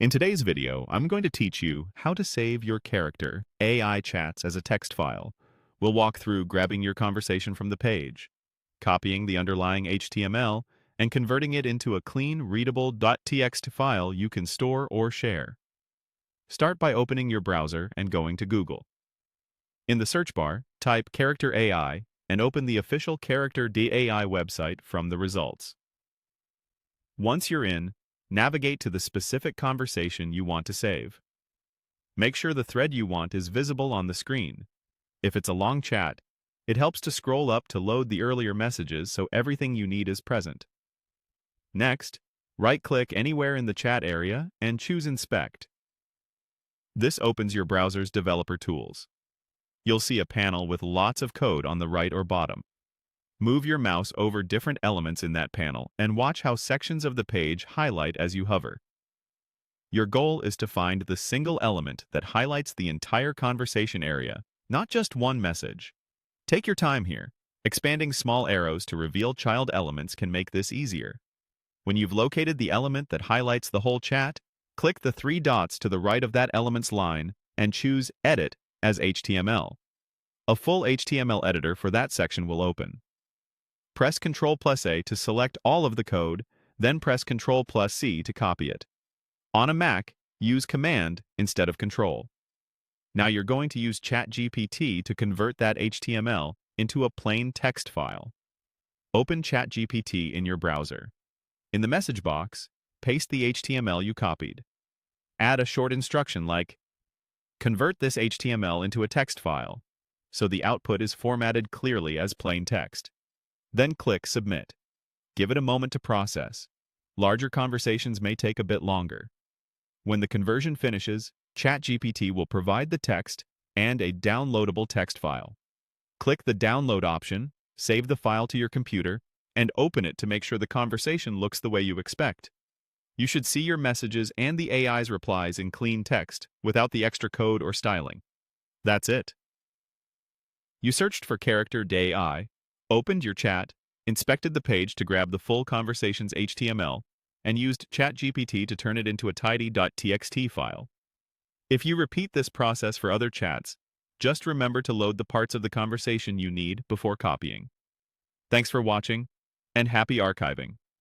In today's video, I'm going to teach you how to save your character AI chats as a text file. We'll walk through grabbing your conversation from the page, copying the underlying HTML, and converting it into a clean, readable .txt file you can store or share. Start by opening your browser and going to Google. In the search bar, type Character.AI and open the official Character.AI website from the results. Once you're in, navigate to the specific conversation you want to save. Make sure the thread you want is visible on the screen. If it's a long chat, it helps to scroll up to load the earlier messages so everything you need is present. Next, right-click anywhere in the chat area and choose Inspect. This opens your browser's developer tools. You'll see a panel with lots of code on the right or bottom. Move your mouse over different elements in that panel and watch how sections of the page highlight as you hover. Your goal is to find the single element that highlights the entire conversation area, not just one message. Take your time here. Expanding small arrows to reveal child elements can make this easier. When you've located the element that highlights the whole chat, click the three dots to the right of that element's line and choose Edit as HTML. A full HTML editor for that section will open. Press Ctrl+A to select all of the code, then press Ctrl+C to copy it. On a Mac, use Command instead of Control. Now you're going to use ChatGPT to convert that HTML into a plain text file. Open ChatGPT in your browser. In the message box, paste the HTML you copied. Add a short instruction like, "Convert this HTML into a text file," so the output is formatted clearly as plain text. Then click Submit. Give it a moment to process. Larger conversations may take a bit longer. When the conversion finishes, ChatGPT will provide the text and a downloadable text file. Click the Download option, save the file to your computer, and open it to make sure the conversation looks the way you expect. You should see your messages and the AI's replies in clean text without the extra code or styling. That's it. You searched for Character.AI, opened your chat, inspected the page to grab the full conversation's HTML, and used ChatGPT to turn it into a tidy .txt file. If you repeat this process for other chats, just remember to load the parts of the conversation you need before copying. Thanks for watching, and happy archiving.